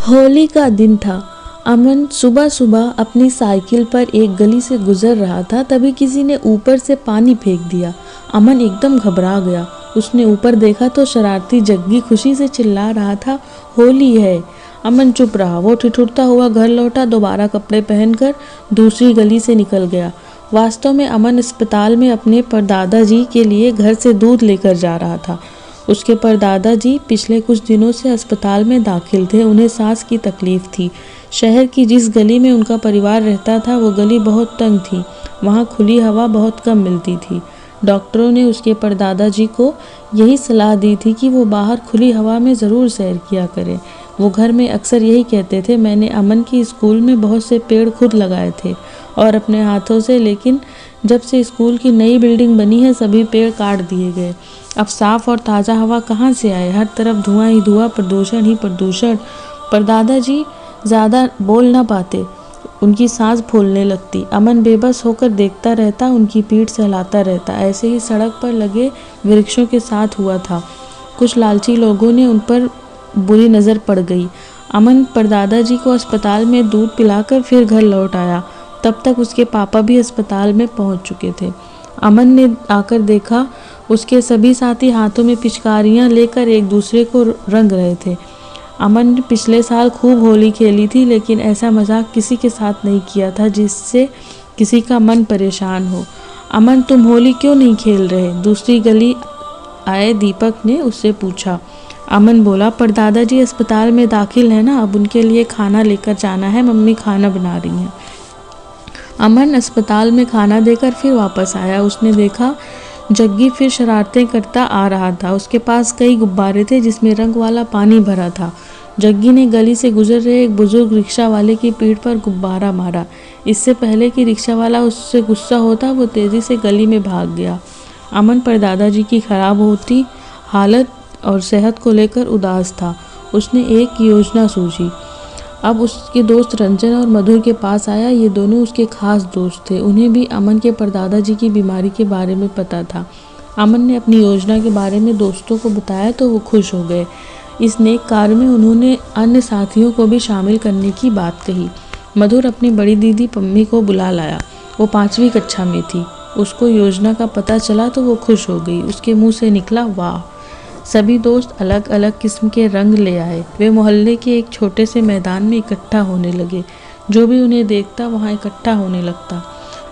होली का दिन था। अमन सुबह सुबह अपनी साइकिल पर एक गली से गुजर रहा था, तभी किसी ने ऊपर से पानी फेंक दिया। अमन एकदम घबरा गया। उसने ऊपर देखा तो शरारती जग्गी खुशी से चिल्ला रहा था, होली है। अमन चुप रहा। वो ठिठुरता हुआ घर लौटा, दोबारा कपड़े पहनकर दूसरी गली से निकल गया। वास्तव में अमन अस्पताल में अपने परदादा जी के लिए घर से दूध लेकर जा रहा था। उसके परदादा जी पिछले कुछ दिनों से अस्पताल में दाखिल थे। उन्हें सांस की तकलीफ थी। शहर की जिस गली में उनका परिवार रहता था वो गली बहुत तंग थी। वहाँ खुली हवा बहुत कम मिलती थी। डॉक्टरों ने उसके परदादा जी को यही सलाह दी थी कि वो बाहर खुली हवा में ज़रूर सैर किया करें। वो घर में अक्सर यही कहते थे, मैंने अमन की स्कूल में बहुत से पेड़ खुद लगाए थे और अपने हाथों से, लेकिन जब से स्कूल की नई बिल्डिंग बनी है सभी पेड़ काट दिए गए। अब साफ और ताज़ा हवा कहाँ से आए? हर तरफ धुआं ही धुआं, प्रदूषण ही प्रदूषण। परदादा जी ज़्यादा बोल ना पाते, उनकी सांस फूलने लगती। अमन बेबस होकर देखता रहता, उनकी पीठ सहलाता रहता। ऐसे ही सड़क पर लगे वृक्षों के साथ हुआ था। कुछ लालची लोगों ने उन पर बुरी नज़र पड़ गई। अमन परदादा जी को अस्पताल में दूध पिलाकर फिर घर लौट आया। तब तक उसके पापा भी अस्पताल में पहुंच चुके थे। अमन ने आकर देखा, उसके सभी साथी हाथों में पिचकारियां लेकर एक दूसरे को रंग रहे थे। अमन ने पिछले साल खूब होली खेली थी, लेकिन ऐसा मजाक किसी के साथ नहीं किया था जिससे किसी का मन परेशान हो। अमन, तुम होली क्यों नहीं खेल रहे? दूसरी गली आए दीपक ने उससे पूछा। अमन बोला, परदादा जी अस्पताल में दाखिल है ना, अब उनके लिए खाना लेकर जाना है, मम्मी खाना बना रही हैं। अमन अस्पताल में खाना देकर फिर वापस आया। उसने देखा जग्गी फिर शरारतें करता आ रहा था। उसके पास कई गुब्बारे थे जिसमें रंग वाला पानी भरा था। जग्गी ने गली से गुजर रहे एक बुजुर्ग रिक्शा वाले की पीठ पर गुब्बारा मारा। इससे पहले कि रिक्शा वाला उससे गुस्सा होता, वो तेजी से गली में भाग गया। अमन परदादा जी की खराब होती हालत और सेहत को लेकर उदास था। उसने एक योजना सूझी। अब उसके दोस्त रंजन और मधुर के पास आया। ये दोनों उसके खास दोस्त थे। उन्हें भी अमन के परदादा जी की बीमारी के बारे में पता था। अमन ने अपनी योजना के बारे में दोस्तों को बताया तो वो खुश हो गए। इस नेक कार्य में उन्होंने अन्य साथियों को भी शामिल करने की बात कही। मधुर अपनी बड़ी दीदी पम्मी को बुला लाया। वो 5वीं कक्षा में थी। उसको योजना का पता चला तो वो खुश हो गई। उसके मुँह से निकला, वाह। सभी दोस्त अलग अलग किस्म के रंग ले आए। वे मोहल्ले के एक छोटे से मैदान में इकट्ठा होने लगे। जो भी उन्हें देखता वहाँ इकट्ठा होने लगता।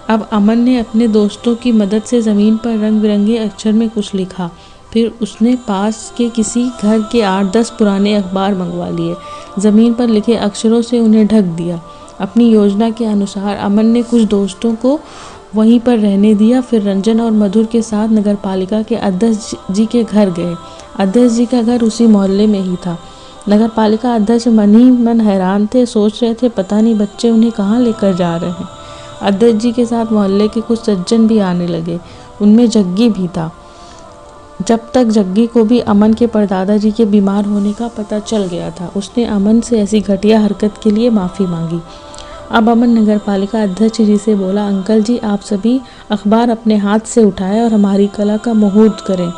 अब अमन ने अपने दोस्तों की मदद से ज़मीन पर रंग बिरंगे अक्षर में कुछ लिखा। फिर उसने पास के किसी घर के 8-10 पुराने अखबार मंगवा लिए। ज़मीन पर लिखे अक्षरों से उन्हें ढक दिया। अपनी योजना के अनुसार अमन ने कुछ दोस्तों को वहीं पर रहने दिया। फिर रंजन और मधुर के साथ नगर पालिका के अध्यक्ष जी के घर गए। अध्यक्ष जी का घर उसी मोहल्ले में ही था। नगर पालिका अध्यक्ष मन ही मन हैरान थे। सोच रहे थे, पता नहीं बच्चे उन्हें कहाँ लेकर जा रहे हैं। अध्यक्ष जी के साथ मोहल्ले के कुछ सज्जन भी आने लगे। उनमें जग्गी भी था। जब तक जग्गी को भी अमन के परदादा जी के बीमार होने का पता चल गया था। उसने अमन से ऐसी घटिया हरकत के लिए माफ़ी मांगी। अब अमन नगर पालिका अध्यक्ष जी से बोला, अंकल जी, आप सभी अखबार अपने हाथ से उठाएं और हमारी कला का मुहूर्त करें।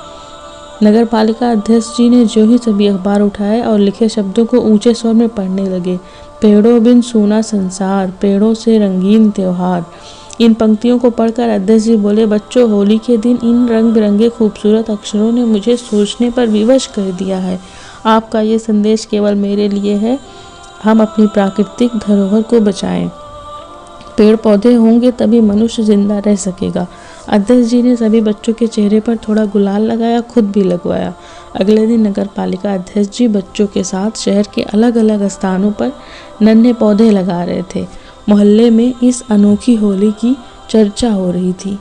नगर पालिका अध्यक्ष जी ने जो ही सभी अखबार उठाए और लिखे शब्दों को ऊंचे स्वर में पढ़ने लगे। पेड़ों बिन सूना संसार, पेड़ों से रंगीन त्योहार। इन पंक्तियों को पढ़कर अध्यक्ष जी बोले, बच्चों, होली के दिन इन रंग बिरंगे खूबसूरत अक्षरों ने मुझे सोचने पर विवश कर दिया है। आपका ये संदेश केवल मेरे लिए है। हम अपनी प्राकृतिक धरोहर को बचाएं। पेड़ पौधे होंगे तभी मनुष्य जिंदा रह सकेगा। अध्यक्ष जी ने सभी बच्चों के चेहरे पर थोड़ा गुलाल लगाया, खुद भी लगवाया। अगले दिन नगर पालिका अध्यक्ष जी बच्चों के साथ शहर के अलग अलग स्थानों पर नन्हे पौधे लगा रहे थे। मोहल्ले में इस अनोखी होली की चर्चा हो रही थी।